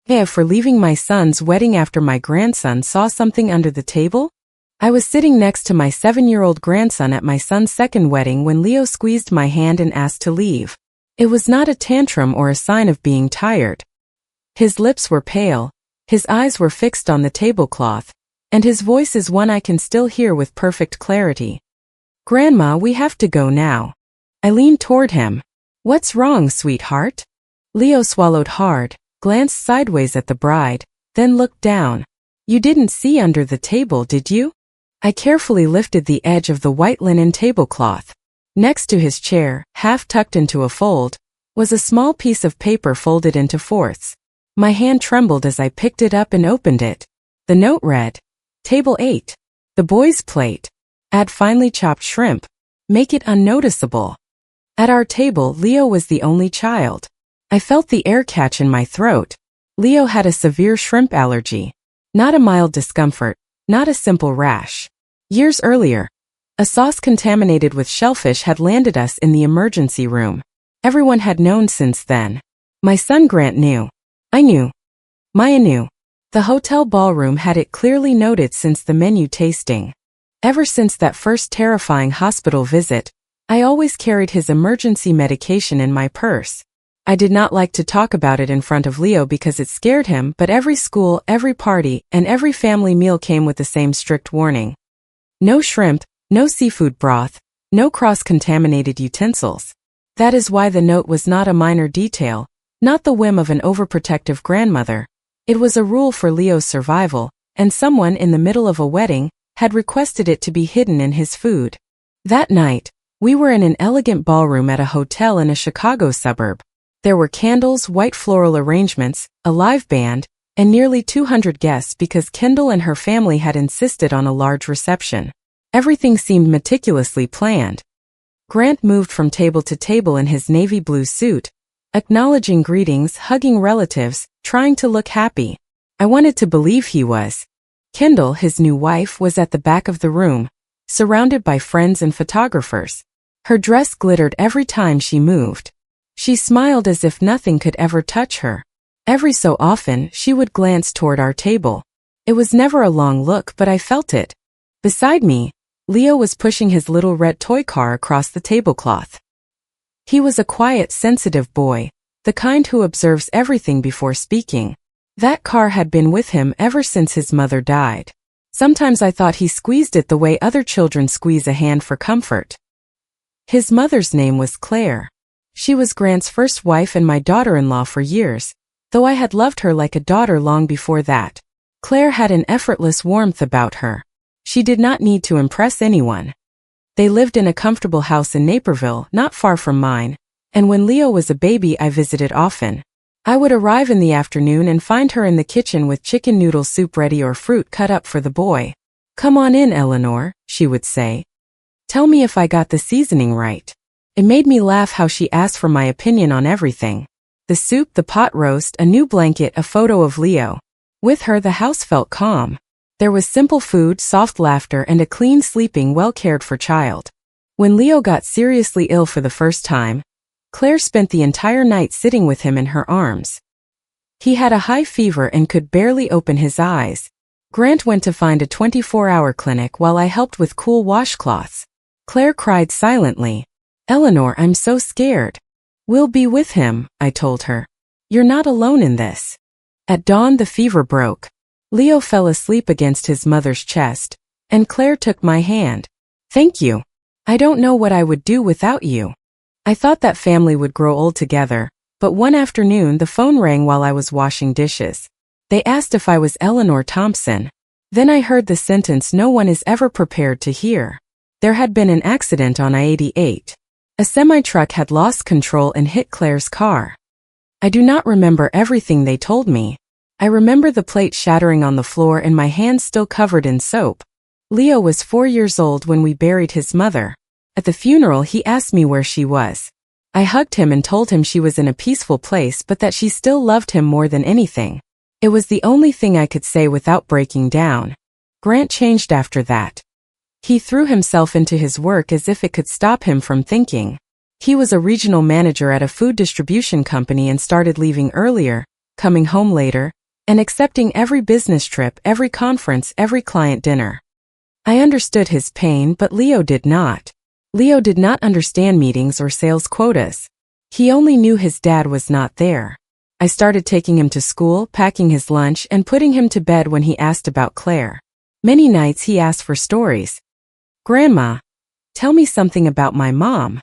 For leaving my son's wedding after my grandson saw something under the table? I was sitting next to my 7-year-old grandson at my son's second wedding when Leo squeezed my hand and asked to leave. It was not a tantrum or a sign of being tired. His lips were pale, his eyes were fixed on the tablecloth, and his voice is one I can still hear with perfect clarity. "Grandma, we have to go now." I leaned toward him. "What's wrong, sweetheart?" Leo swallowed hard, glanced sideways at the bride, then looked down. "You didn't see under the table, did you?" I carefully lifted the edge of the white linen tablecloth. Next to his chair, half tucked into a fold, was a small piece of paper folded into fourths. My hand trembled as I picked it up and opened it. The note read, "Table 8. The boys' plate. Add finely chopped shrimp. Make it unnoticeable." At our table, Leo was the only child. I felt the air catch in my throat. Leo had a severe shrimp allergy. Not a mild discomfort, not a simple rash. Years earlier, a sauce contaminated with shellfish had landed us in the emergency room. Everyone had known since then. My son Grant knew. I knew. Maya knew. The hotel ballroom had it clearly noted since the menu tasting. Ever since that first terrifying hospital visit, I always carried his emergency medication in my purse. I did not like to talk about it in front of Leo because it scared him, but every school, every party, and every family meal came with the same strict warning. No shrimp, no seafood broth, no cross-contaminated utensils. That is why the note was not a minor detail, not the whim of an overprotective grandmother. It was a rule for Leo's survival, and someone in the middle of a wedding had requested it to be hidden in his food. That night, we were in an elegant ballroom at a hotel in a Chicago suburb. There were candles, white floral arrangements, a live band, and nearly 200 guests because Kendall and her family had insisted on a large reception. Everything seemed meticulously planned. Grant moved from table to table in his navy blue suit, acknowledging greetings, hugging relatives, trying to look happy. I wanted to believe he was. Kendall, his new wife, was at the back of the room, surrounded by friends and photographers. Her dress glittered every time she moved. She smiled as if nothing could ever touch her. Every so often, she would glance toward our table. It was never a long look, but I felt it. Beside me, Leo was pushing his little red toy car across the tablecloth. He was a quiet, sensitive boy, the kind who observes everything before speaking. That car had been with him ever since his mother died. Sometimes I thought he squeezed it the way other children squeeze a hand for comfort. His mother's name was Claire. She was Grant's first wife and my daughter-in-law for years, though I had loved her like a daughter long before that. Claire had an effortless warmth about her. She did not need to impress anyone. They lived in a comfortable house in Naperville, not far from mine, and when Leo was a baby I visited often. I would arrive in the afternoon and find her in the kitchen with chicken noodle soup ready or fruit cut up for the boy. "Come on in, Eleanor," she would say. "Tell me if I got the seasoning right." It made me laugh how she asked for my opinion on everything. The soup, the pot roast, a new blanket, a photo of Leo. With her the house felt calm. There was simple food, soft laughter, and a clean sleeping, well-cared-for child. When Leo got seriously ill for the first time, Claire spent the entire night sitting with him in her arms. He had a high fever and could barely open his eyes. Grant went to find a 24-hour clinic while I helped with cool washcloths. Claire cried silently. "Eleanor, I'm so scared." "We'll be with him," I told her. "You're not alone in this." At dawn the fever broke. Leo fell asleep against his mother's chest, and Claire took my hand. "Thank you. I don't know what I would do without you." I thought that family would grow old together, but one afternoon the phone rang while I was washing dishes. They asked if I was Eleanor Thompson. Then I heard the sentence no one is ever prepared to hear. There had been an accident on I-88. A semi-truck had lost control and hit Claire's car. I do not remember everything they told me. I remember the plate shattering on the floor and my hands still covered in soap. Leo was 4 years old when we buried his mother. At the funeral he asked me where she was. I hugged him and told him she was in a peaceful place but that she still loved him more than anything. It was the only thing I could say without breaking down. Grant changed after that. He threw himself into his work as if it could stop him from thinking. He was a regional manager at a food distribution company and started leaving earlier, coming home later, and accepting every business trip, every conference, every client dinner. I understood his pain, but Leo did not. Leo did not understand meetings or sales quotas. He only knew his dad was not there. I started taking him to school, packing his lunch, and putting him to bed when he asked about Claire. Many nights he asked for stories. "Grandma, tell me something about my mom."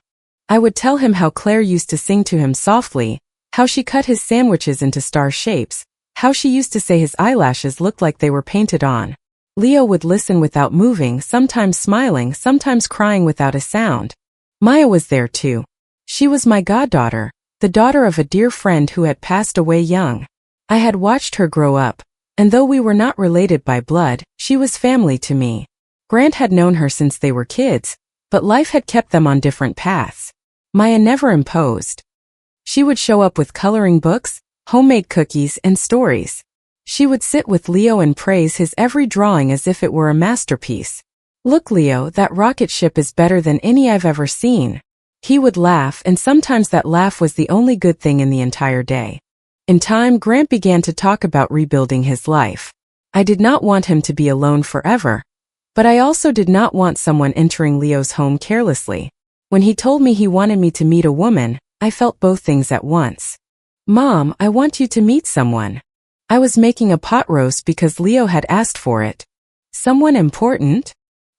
I would tell him how Claire used to sing to him softly, how she cut his sandwiches into star shapes, how she used to say his eyelashes looked like they were painted on. Leo would listen without moving, sometimes smiling, sometimes crying without a sound. Maya was there too. She was my goddaughter, the daughter of a dear friend who had passed away young. I had watched her grow up, and though we were not related by blood, she was family to me. Grant had known her since they were kids, but life had kept them on different paths. Maya never imposed. She would show up with coloring books, homemade cookies, and stories. She would sit with Leo and praise his every drawing as if it were a masterpiece. "Look, Leo, that rocket ship is better than any I've ever seen." He would laugh, and sometimes that laugh was the only good thing in the entire day. In time, Grant began to talk about rebuilding his life. I did not want him to be alone forever, but I also did not want someone entering Leo's home carelessly. When he told me he wanted me to meet a woman, I felt both things at once. "Mom, I want you to meet someone." I was making a pot roast because Leo had asked for it. "Someone important?"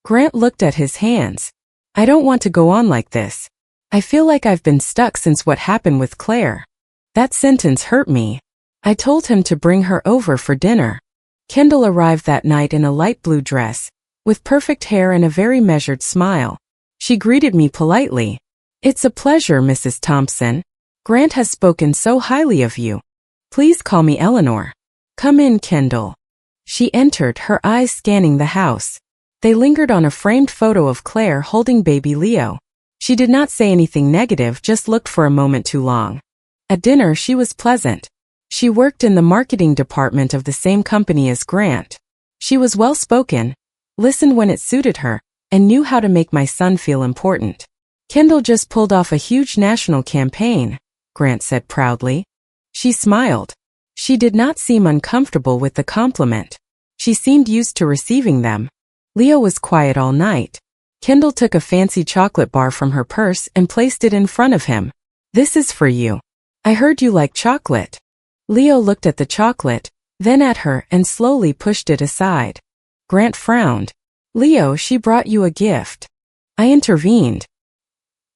Grant looked at his hands. "I don't want to go on like this. I feel like I've been stuck since what happened with Claire." That sentence hurt me. I told him to bring her over for dinner. Kendall arrived that night in a light blue dress, with perfect hair and a very measured smile. She greeted me politely. "It's a pleasure, Mrs. Thompson. Grant has spoken so highly of you. Please call me Eleanor." "Come in, Kendall." She entered, her eyes scanning the house. They lingered on a framed photo of Claire holding baby Leo. She did not say anything negative, just looked for a moment too long. At dinner she was pleasant. She worked in the marketing department of the same company as Grant. She was well-spoken, listened when it suited her, and knew how to make my son feel important. "Kendall just pulled off a huge national campaign," Grant said proudly. She smiled. She did not seem uncomfortable with the compliment. She seemed used to receiving them. Leo was quiet all night. Kendall took a fancy chocolate bar from her purse and placed it in front of him. "This is for you. I heard you like chocolate." Leo looked at the chocolate, then at her, and slowly pushed it aside. Grant frowned. "Leo, she brought you a gift." I intervened.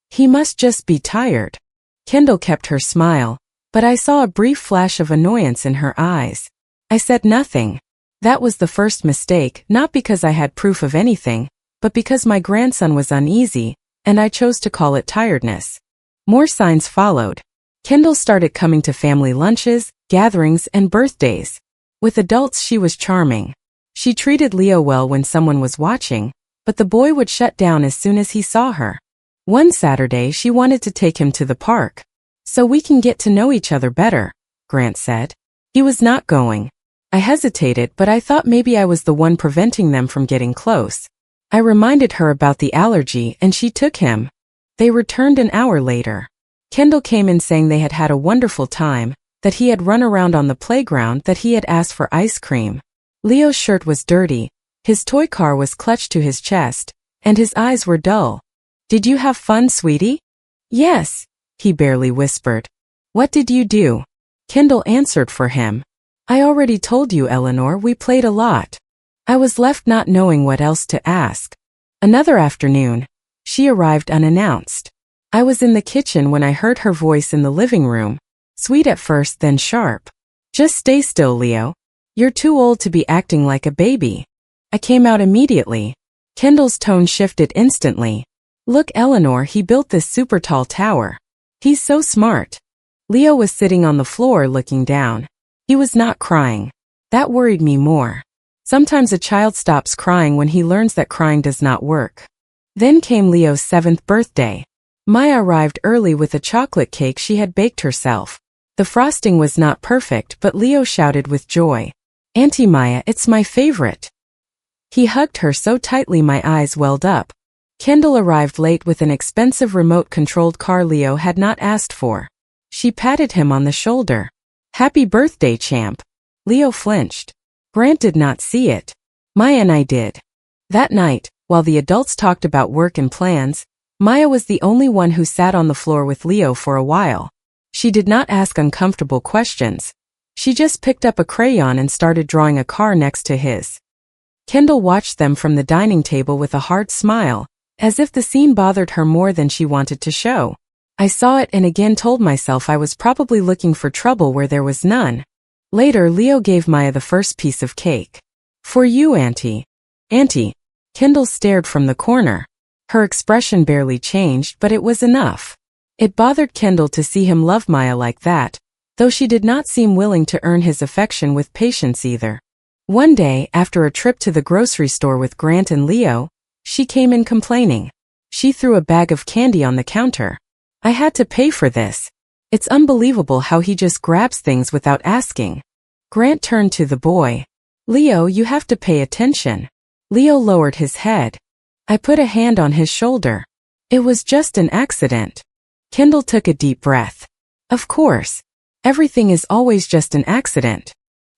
"He must just be tired." Kendall kept her smile, but I saw a brief flash of annoyance in her eyes. I said nothing. That was the first mistake, not because I had proof of anything, but because my grandson was uneasy, and I chose to call it tiredness. More signs followed. Kendall started coming to family lunches, gatherings, and birthdays. With adults she was charming. She treated Leo well when someone was watching, but the boy would shut down as soon as he saw her. One Saturday she wanted to take him to the park. "So we can get to know each other better," Grant said. He was not going. I hesitated, but I thought maybe I was the one preventing them from getting close. I reminded her about the allergy, and she took him. They returned an hour later. Kendall came in saying they had had a wonderful time, that he had run around on the playground, that he had asked for ice cream. Leo's shirt was dirty, his toy car was clutched to his chest, and his eyes were dull. "Did you have fun, sweetie?" "Yes," he barely whispered. "What did you do?" Kendall answered for him. "I already told you, Eleanor, we played a lot." I was left not knowing what else to ask. Another afternoon, she arrived unannounced. I was in the kitchen when I heard her voice in the living room, sweet at first, then sharp. "Just stay still, Leo. You're too old to be acting like a baby." I came out immediately. Kendall's tone shifted instantly. "Look, Eleanor, he built this super tall tower. He's so smart." Leo was sitting on the floor looking down. He was not crying. That worried me more. Sometimes a child stops crying when he learns that crying does not work. Then came Leo's 7th birthday. Maya arrived early with a chocolate cake she had baked herself. The frosting was not perfect, but Leo shouted with joy, "Auntie Maya, it's my favorite." He hugged her so tightly my eyes welled up. Kendall arrived late with an expensive remote-controlled car Leo had not asked for. She patted him on the shoulder. "Happy birthday, champ." Leo flinched. Grant did not see it. Maya and I did. That night, while the adults talked about work and plans, Maya was the only one who sat on the floor with Leo for a while. She did not ask uncomfortable questions. She just picked up a crayon and started drawing a car next to his. Kendall watched them from the dining table with a hard smile, as if the scene bothered her more than she wanted to show. I saw it and again told myself I was probably looking for trouble where there was none. Later, Leo gave Maya the first piece of cake. "For you, Auntie." "Auntie." Kendall stared from the corner. Her expression barely changed, but it was enough. It bothered Kendall to see him love Maya like that, though she did not seem willing to earn his affection with patience either. One day, after a trip to the grocery store with Grant and Leo, she came in complaining. She threw a bag of candy on the counter. "I had to pay for this. It's unbelievable how he just grabs things without asking." Grant turned to the boy. "Leo, you have to pay attention." Leo lowered his head. I put a hand on his shoulder. "It was just an accident." Kendall took a deep breath. Of course. Everything is always just an accident.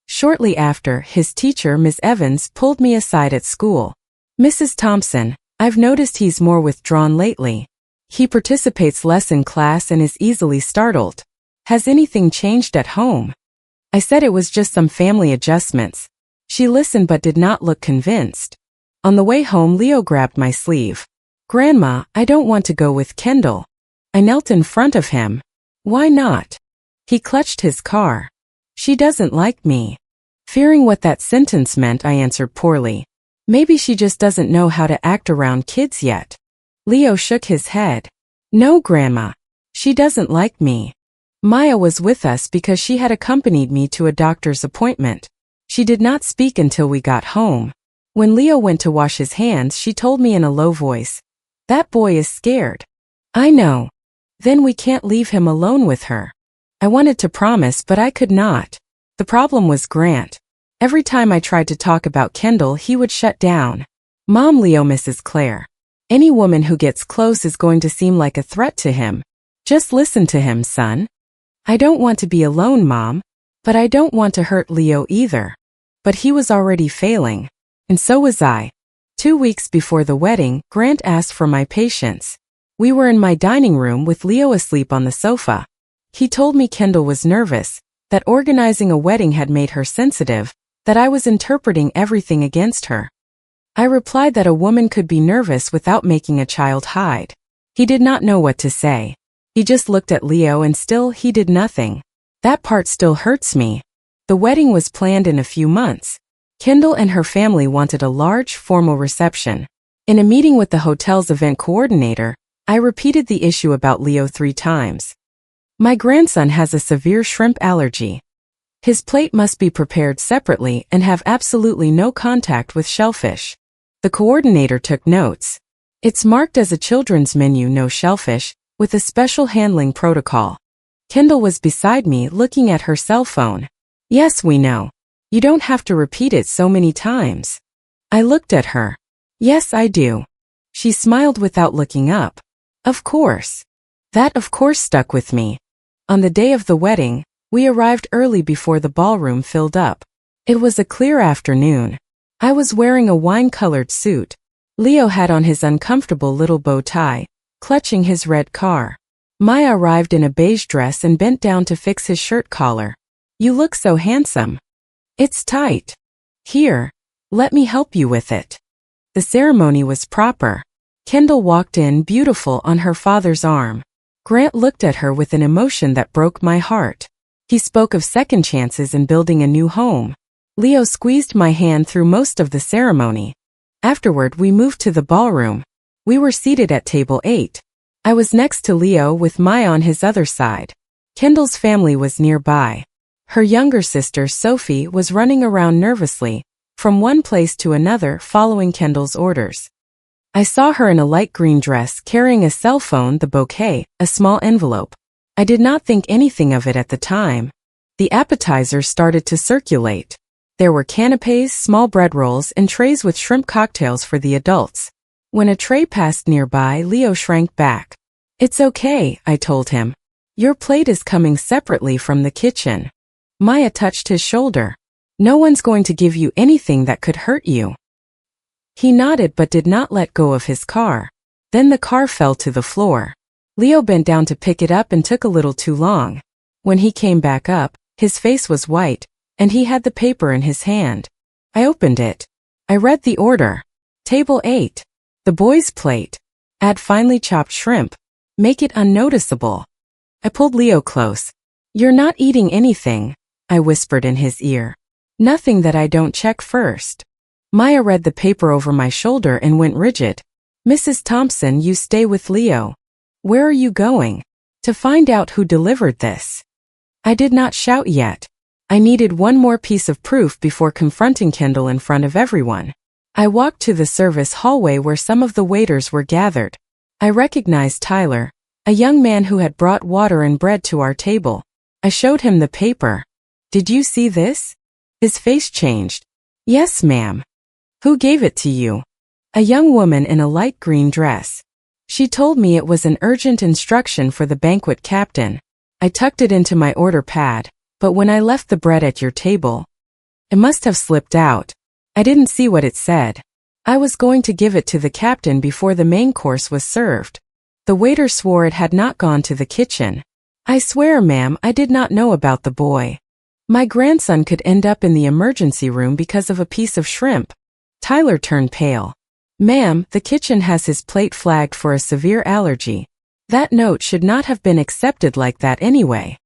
Shortly after, his teacher, Ms. Evans, pulled me aside at school. "Mrs. Thompson, I've noticed he's more withdrawn lately. He participates less in class and is easily startled. Has anything changed at home?" I said it was just some family adjustments. She listened but did not look convinced. On the way home, Leo grabbed my sleeve. "Grandma, I don't want to go with Kendall." I knelt in front of him. "Why not?" He clutched his car. "She doesn't like me." Fearing what that sentence meant, I answered poorly. "Maybe she just doesn't know how to act around kids yet." Leo shook his head. "No, Grandma. She doesn't like me. Maya was with us because she had accompanied me to a doctor's appointment. She did not speak until we got home. When Leo went to wash his hands, she told me in a low voice, 'That boy is scared.'" "I know." "Then we can't leave him alone with her." I wanted to promise, but I could not. The problem was Grant. Every time I tried to talk about Kendall, he would shut down. "Mom, Leo, Mrs. Claire. Any woman who gets close is going to seem like a threat to him. Just listen to him, son." "I don't want to be alone, Mom. But I don't want to hurt Leo either." But he was already failing. And so was I. 2 weeks before the wedding, Grant asked for my patience. We were in my dining room with Leo asleep on the sofa. He told me Kendall was nervous, that organizing a wedding had made her sensitive, that I was interpreting everything against her. I replied that a woman could be nervous without making a child hide. He did not know what to say. He just looked at Leo and still he did nothing. That part still hurts me. The wedding was planned in a few months. Kendall and her family wanted a large, formal reception. In a meeting with the hotel's event coordinator, I repeated the issue about Leo 3 times. "My grandson has a severe shrimp allergy. His plate must be prepared separately and have absolutely no contact with shellfish." The coordinator took notes. "It's marked as a children's menu, no shellfish, with a special handling protocol." Kendall was beside me looking at her cell phone. "Yes, we know. You don't have to repeat it so many times." I looked at her. "Yes, I do." She smiled without looking up. "Of course." That of course stuck with me. On the day of the wedding, we arrived early before the ballroom filled up. It was a clear afternoon. I was wearing a wine-colored suit. Leo had on his uncomfortable little bow tie, clutching his red car. Maya arrived in a beige dress and bent down to fix his shirt collar. "You look so handsome." "It's tight." "Here, let me help you with it." The ceremony was proper. Kendall walked in, beautiful, on her father's arm. Grant looked at her with an emotion that broke my heart. He spoke of second chances and building a new home. Leo squeezed my hand through most of the ceremony. Afterward, we moved to the ballroom. We were seated at table 8. I was next to Leo with Maya on his other side. Kendall's family was nearby. Her younger sister, Sophie, was running around nervously, from one place to another following Kendall's orders. I saw her in a light green dress carrying a cell phone, the bouquet, a small envelope. I did not think anything of it at the time. The appetizers started to circulate. There were canapes, small bread rolls, and trays with shrimp cocktails for the adults. When a tray passed nearby, Leo shrank back. "It's okay," I told him. "Your plate is coming separately from the kitchen." Maya touched his shoulder. No one's going to give you anything that could hurt you. He nodded but did not let go of his car. Then the car fell to the floor. Leo bent down to pick it up and took a little too long. When he came back up, his face was white, and he had the paper in his hand. I opened it. I read the order. Table 8. The boys' plate. Add finely chopped shrimp. Make it unnoticeable. I pulled Leo close. You're not eating anything, I whispered in his ear. Nothing that I don't check first. Maya read the paper over my shoulder and went rigid. Mrs. Thompson, you stay with Leo. Where are you going? To find out who delivered this. I did not shout yet. I needed one more piece of proof before confronting Kendall in front of everyone. I walked to the service hallway where some of the waiters were gathered. I recognized Tyler, a young man who had brought water and bread to our table. I showed him the paper. Did you see this? His face changed. Yes, ma'am. Who gave it to you? A young woman in a light green dress. She told me it was an urgent instruction for the banquet captain. I tucked it into my order pad, but when I left the bread at your table, it must have slipped out. I didn't see what it said. I was going to give it to the captain before the main course was served. The waiter swore it had not gone to the kitchen. I swear, ma'am, I did not know about the boy. My grandson could end up in the emergency room because of a piece of shrimp. Tyler turned pale. Ma'am, the kitchen has his plate flagged for a severe allergy. That note should not have been accepted like that anyway.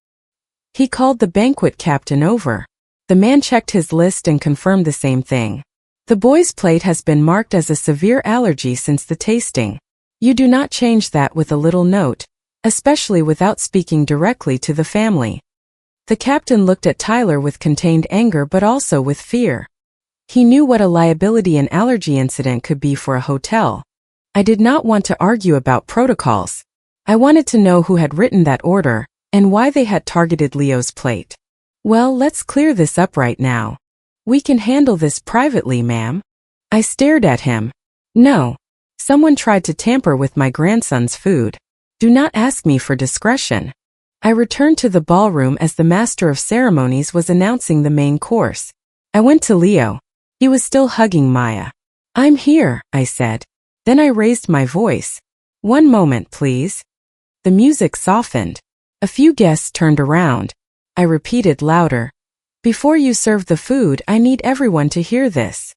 He called the banquet captain over. The man checked his list and confirmed the same thing. The boy's plate has been marked as a severe allergy since the tasting. You do not change that with a little note, especially without speaking directly to the family. The captain looked at Tyler with contained anger but also with fear. He knew what a liability an allergy incident could be for a hotel. I did not want to argue about protocols. I wanted to know who had written that order, and why they had targeted Leo's plate. Well, let's clear this up right now. We can handle this privately, ma'am. I stared at him. No. Someone tried to tamper with my grandson's food. Do not ask me for discretion. I returned to the ballroom as the master of ceremonies was announcing the main course. I went to Leo. He was still hugging Maya. I'm here, I said. Then I raised my voice. One moment, please. The music softened. A few guests turned around. I repeated louder. Before you serve the food, I need everyone to hear this.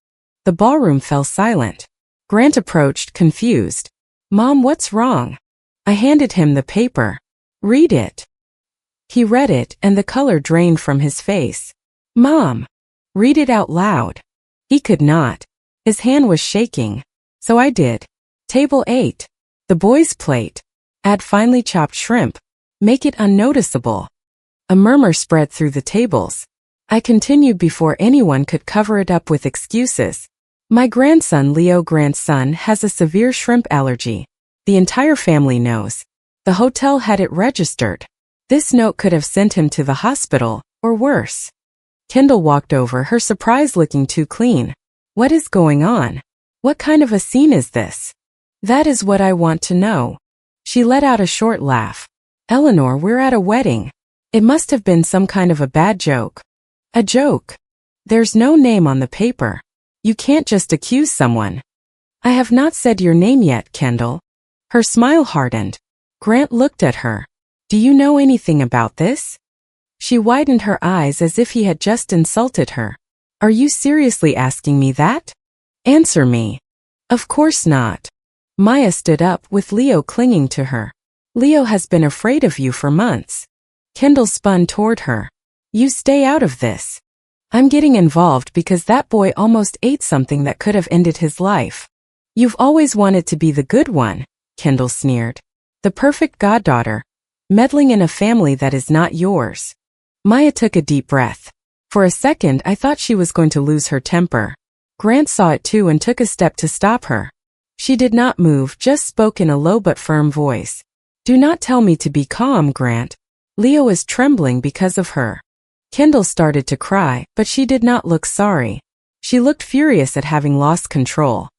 The ballroom fell silent. Grant approached, confused. Mom, what's wrong? I handed him the paper. Read it. He read it, and the color drained from his face. Mom, read it out loud. He could not. His hand was shaking. So I did. Table 8. The boys' plate. Add finely chopped shrimp. Make it unnoticeable. A murmur spread through the tables. I continued before anyone could cover it up with excuses. My grandson, Leo grandson, has a severe shrimp allergy. The entire family knows. The hotel had it registered. This note could have sent him to the hospital, or worse. Kendall walked over, her surprise looking too clean. What is going on? What kind of a scene is this? That is what I want to know. She let out a short laugh. Eleanor, we're at a wedding. It must have been some kind of a bad joke. A joke. There's no name on the paper. You can't just accuse someone. I have not said your name yet, Kendall. Her smile hardened. Grant looked at her. Do you know anything about this? She widened her eyes as if he had just insulted her. Are you seriously asking me that? Answer me. Of course not. Maya stood up with Leo clinging to her. Leo has been afraid of you for months. Kendall spun toward her. You stay out of this. I'm getting involved because that boy almost ate something that could have ended his life. You've always wanted to be the good one, Kendall sneered. The perfect goddaughter, meddling in a family that is not yours. Maya took a deep breath. For a second I thought she was going to lose her temper. Grant saw it too and took a step to stop her. She did not move, just spoke in a low but firm voice. Do not tell me to be calm, Grant. Leo is trembling because of her. Kendall started to cry, but she did not look sorry. She looked furious at having lost control.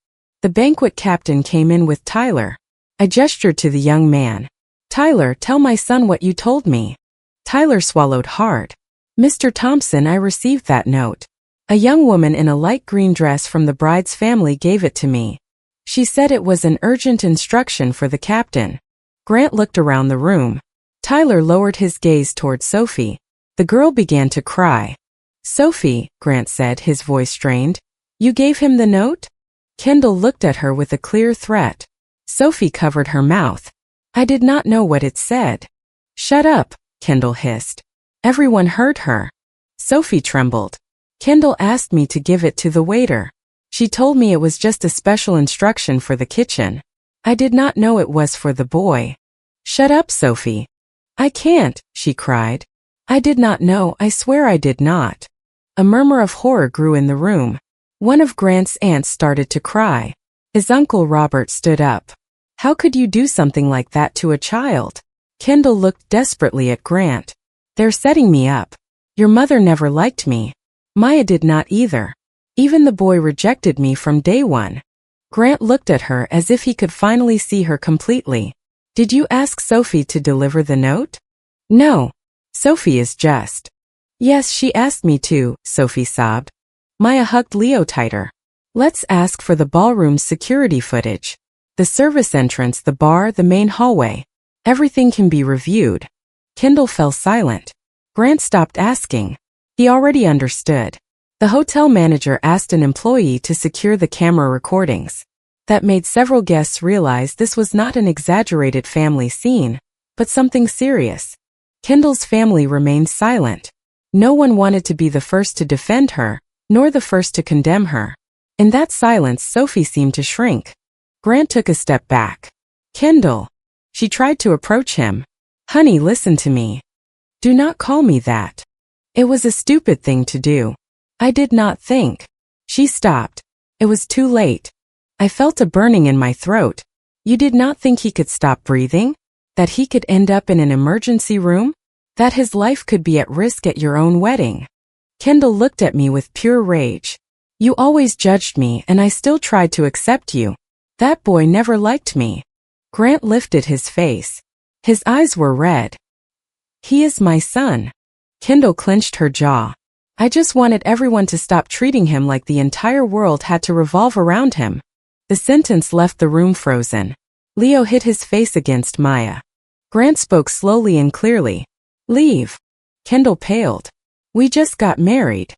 The banquet captain came in with Tyler. I gestured to the young man. Tyler, tell my son what you told me. Tyler swallowed hard. Mr. Thompson, I received that note. A young woman in a light green dress from the bride's family gave it to me. She said it was an urgent instruction for the captain. Grant looked around the room. Tyler lowered his gaze toward Sophie. The girl began to cry. Sophie, Grant said, his voice strained. You gave him the note? Kendall looked at her with a clear threat. Sophie covered her mouth. I did not know what it said. Shut up, Kendall hissed. Everyone heard her. Sophie trembled. Kendall asked me to give it to the waiter. She told me it was just a special instruction for the kitchen. I did not know it was for the boy. Shut up, Sophie. I can't, she cried. I did not know, I swear I did not. A murmur of horror grew in the room. One of Grant's aunts started to cry. His uncle Robert stood up. How could you do something like that to a child? Kendall looked desperately at Grant. They're setting me up. Your mother never liked me. Maya did not either. Even the boy rejected me from day one. Grant looked at her as if he could finally see her completely. Did you ask Sophie to deliver the note? No. Sophie is just. Yes, she asked me to, Sophie sobbed. Maya hugged Leo tighter. Let's ask for the ballroom's security footage. The service entrance, the bar, the main hallway. Everything can be reviewed. Kendall fell silent. Grant stopped asking. He already understood. The hotel manager asked an employee to secure the camera recordings. That made several guests realize this was not an exaggerated family scene, but something serious. Kendall's family remained silent. No one wanted to be the first to defend her, nor the first to condemn her. In that silence, Sophie seemed to shrink. Grant took a step back. Kendall. She tried to approach him. Honey, listen to me. Do not call me that. It was a stupid thing to do. I did not think. She stopped. It was too late. I felt a burning in my throat. You did not think he could stop breathing? That he could end up in an emergency room? That his life could be at risk at your own wedding? Kendall looked at me with pure rage. You always judged me and I still tried to accept you. That boy never liked me. Grant lifted his face. His eyes were red. He is my son. Kendall clenched her jaw. I just wanted everyone to stop treating him like the entire world had to revolve around him. The sentence left the room frozen. Leo hit his face against Maya. Grant spoke slowly and clearly. Leave. Kendall paled. We just got married.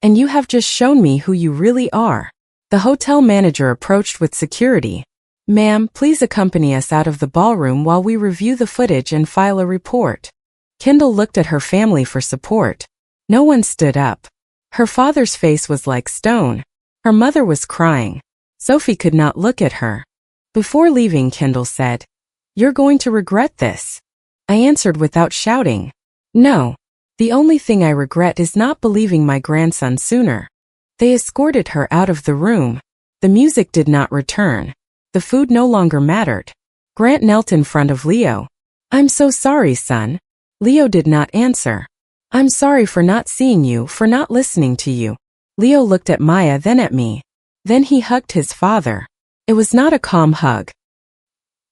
And you have just shown me who you really are. The hotel manager approached with security. Ma'am, please accompany us out of the ballroom while we review the footage and file a report. Kendall looked at her family for support. No one stood up. Her father's face was like stone. Her mother was crying. Sophie could not look at her. Before leaving, Kendall said, You're going to regret this. I answered without shouting. No. The only thing I regret is not believing my grandson sooner. They escorted her out of the room. The music did not return. The food no longer mattered. Grant knelt in front of Leo. I'm so sorry, son. Leo did not answer. I'm sorry for not seeing you, for not listening to you. Leo looked at Maya, then at me. Then he hugged his father. It was not a calm hug.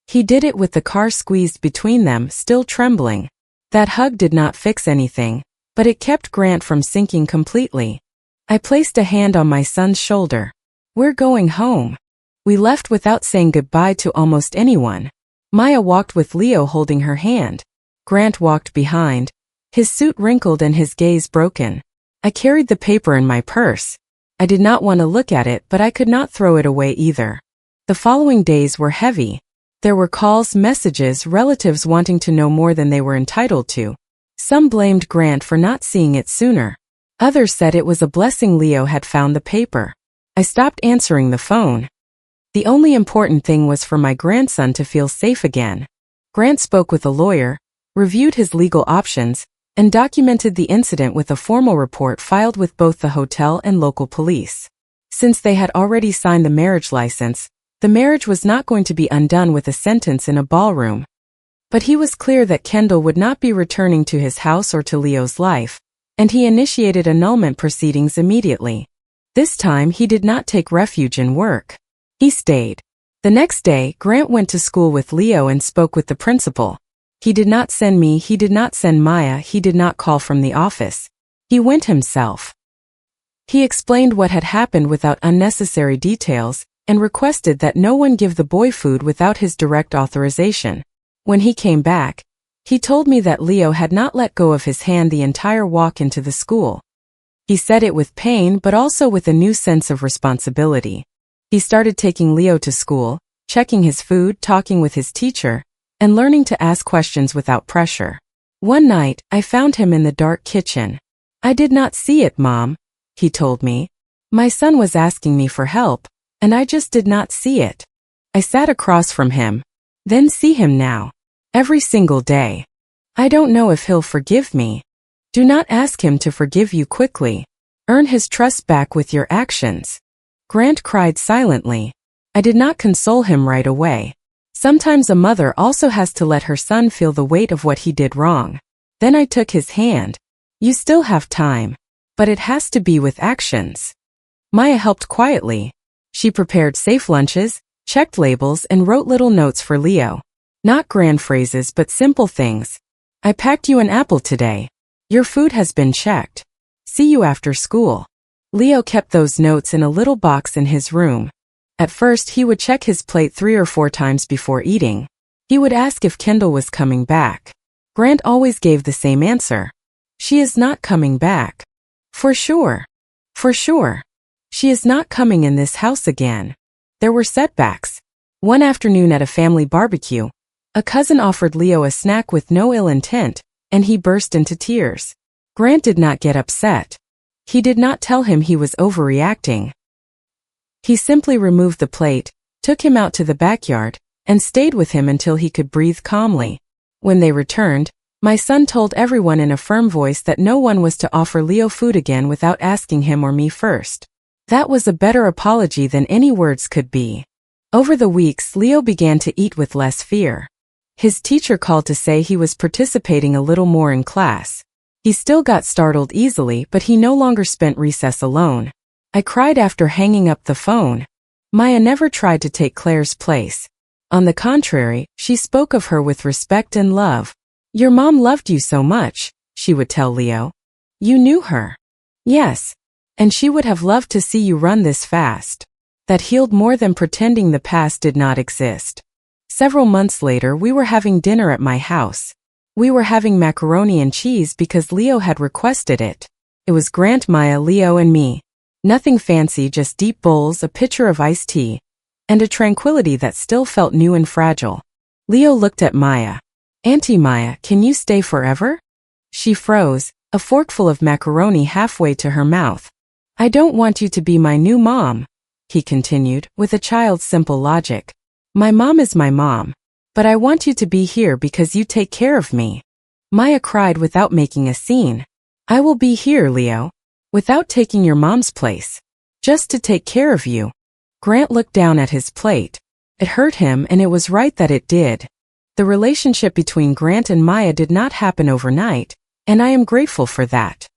He did it with the car squeezed between them, still trembling. That hug did not fix anything, but it kept Grant from sinking completely. I placed a hand on my son's shoulder. We're going home. We left without saying goodbye to almost anyone. Maya walked with Leo holding her hand. Grant walked behind. His suit wrinkled and his gaze broken. I carried the paper in my purse. I did not want to look at it, but I could not throw it away either. The following days were heavy. There were calls, messages, relatives wanting to know more than they were entitled to. Some blamed Grant for not seeing it sooner. Others said it was a blessing Leo had found the paper. I stopped answering the phone. The only important thing was for my grandson to feel safe again. Grant spoke with a lawyer, reviewed his legal options, and documented the incident with a formal report filed with both the hotel and local police. Since they had already signed the marriage license, the marriage was not going to be undone with a sentence in a ballroom. But he was clear that Kendall would not be returning to his house or to Leo's life, and he initiated annulment proceedings immediately. This time he did not take refuge in work. He stayed. The next day, Grant went to school with Leo and spoke with the principal. He did not send me, he did not send Maya, he did not call from the office. He went himself. He explained what had happened without unnecessary details, and requested that no one give the boy food without his direct authorization. When he came back, he told me that Leo had not let go of his hand the entire walk into the school. He said it with pain but also with a new sense of responsibility. He started taking Leo to school, checking his food, talking with his teacher, and learning to ask questions without pressure. One night, I found him in the dark kitchen. "I did not see it, Mom," he told me. "My son was asking me for help, and I just did not see it." I sat across from him. "Then see him now. Every single day. I don't know if he'll forgive me." Do not ask him to forgive you quickly. Earn his trust back with your actions. Grant cried silently. I did not console him right away. Sometimes a mother also has to let her son feel the weight of what he did wrong. Then I took his hand. "You still have time. But it has to be with actions." Maya helped quietly. She prepared safe lunches, checked labels, and wrote little notes for Leo. Not grand phrases but simple things. "I packed you an apple today. Your food has been checked. See you after school." Leo kept those notes in a little box in his room. At first he would check his plate 3 or 4 times before eating. He would ask if Kendall was coming back. Grant always gave the same answer. "She is not coming back." "For sure. For sure. She is not coming in this house again." There were setbacks. One afternoon at a family barbecue, a cousin offered Leo a snack with no ill intent, and he burst into tears. Grant did not get upset. He did not tell him he was overreacting. He simply removed the plate, took him out to the backyard, and stayed with him until he could breathe calmly. When they returned, my son told everyone in a firm voice that no one was to offer Leo food again without asking him or me first. That was a better apology than any words could be. Over the weeks, Leo began to eat with less fear. His teacher called to say he was participating a little more in class. He still got startled easily, but he no longer spent recess alone. I cried after hanging up the phone. Maya never tried to take Claire's place. On the contrary, she spoke of her with respect and love. "Your mom loved you so much," she would tell Leo. "You knew her." "Yes. And she would have loved to see you run this fast." That healed more than pretending the past did not exist. Several months later, we were having dinner at my house. We were having macaroni and cheese because Leo had requested it. It was Grant, Maya, Leo, and me. Nothing fancy, just deep bowls, a pitcher of iced tea, and a tranquility that still felt new and fragile. Leo looked at Maya. "Auntie Maya, can you stay forever?" She froze, a forkful of macaroni halfway to her mouth. "I don't want you to be my new mom," he continued, with a child's simple logic. "My mom is my mom. But I want you to be here because you take care of me." Maya cried without making a scene. "I will be here, Leo. Without taking your mom's place. Just to take care of you." Grant looked down at his plate. It hurt him, and it was right that it did. The relationship between Grant and Maya did not happen overnight, and I am grateful for that.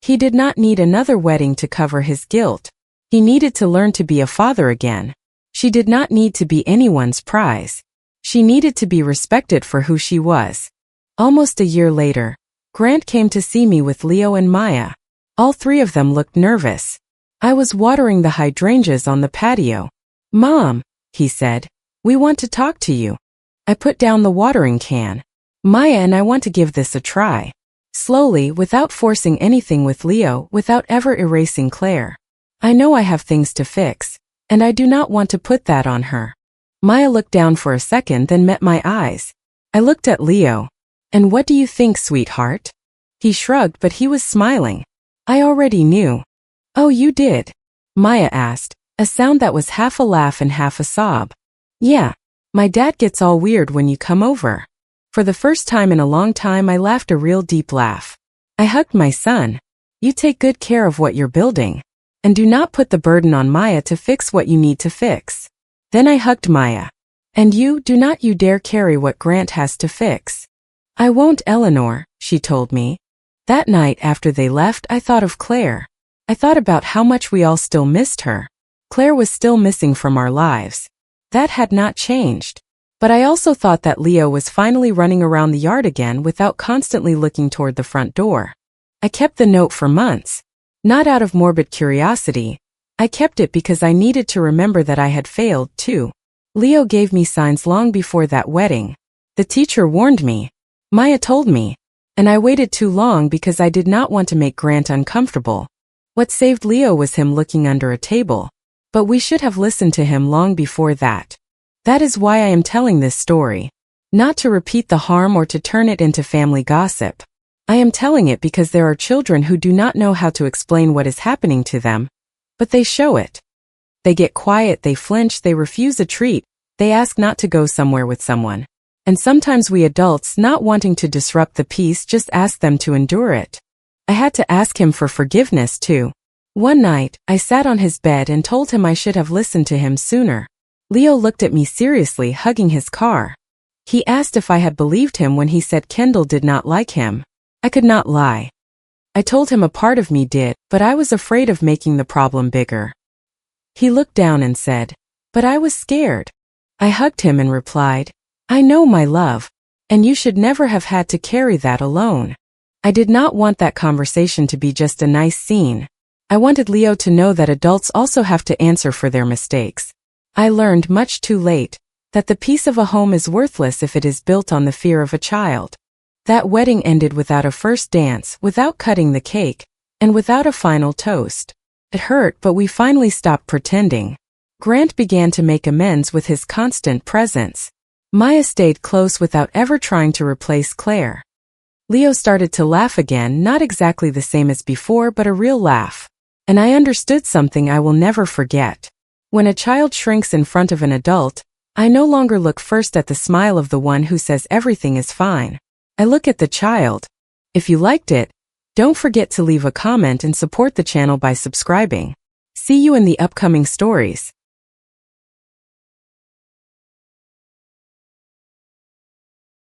He did not need another wedding to cover his guilt. He needed to learn to be a father again. She did not need to be anyone's prize. She needed to be respected for who she was. Almost a year later, Grant came to see me with Leo and Maya. All 3 of them looked nervous. I was watering the hydrangeas on the patio. "Mom," he said, "we want to talk to you." I put down the watering can. "Maya and I want to give this a try." Slowly, without forcing anything with Leo, without ever erasing Claire. "I know I have things to fix, and I do not want to put that on her." Maya looked down for a second, then met my eyes. I looked at Leo. "And what do you think, sweetheart?" He shrugged, but he was smiling. I already knew. "Oh, you did?" Maya asked, a sound that was half a laugh and half a sob. "Yeah. My dad gets all weird when you come over." For the first time in a long time, I laughed a real deep laugh. I hugged my son. "You take good care of what you're building. And do not put the burden on Maya to fix what you need to fix." Then I hugged Maya. "And you, do not you dare carry what Grant has to fix." "I won't, Eleanor," she told me. That night after they left, I thought of Claire. I thought about how much we all still missed her. Claire was still missing from our lives. That had not changed. But I also thought that Leo was finally running around the yard again without constantly looking toward the front door. I kept the note for months. Not out of morbid curiosity. I kept it because I needed to remember that I had failed, too. Leo gave me signs long before that wedding. The teacher warned me. Maya told me. And I waited too long because I did not want to make Grant uncomfortable. What saved Leo was him looking under a table. But we should have listened to him long before that. That is why I am telling this story. Not to repeat the harm or to turn it into family gossip. I am telling it because there are children who do not know how to explain what is happening to them, but they show it. They get quiet, they flinch, they refuse a treat, they ask not to go somewhere with someone. And sometimes we adults, not wanting to disrupt the peace, just ask them to endure it. I had to ask him for forgiveness too. One night, I sat on his bed and told him I should have listened to him sooner. Leo looked at me seriously, hugging his car. He asked if I had believed him when he said Kendall did not like him. I could not lie. I told him a part of me did, but I was afraid of making the problem bigger. He looked down and said, "But I was scared." I hugged him and replied, "I know, my love, and you should never have had to carry that alone." I did not want that conversation to be just a nice scene. I wanted Leo to know that adults also have to answer for their mistakes. I learned much too late that the peace of a home is worthless if it is built on the fear of a child. That wedding ended without a first dance, without cutting the cake, and without a final toast. It hurt, but we finally stopped pretending. Grant began to make amends with his constant presence. Maya stayed close without ever trying to replace Claire. Leo started to laugh again, not exactly the same as before, but a real laugh. And I understood something I will never forget. When a child shrinks in front of an adult, I no longer look first at the smile of the one who says everything is fine. I look at the child. If you liked it, don't forget to leave a comment and support the channel by subscribing. See you in the upcoming stories.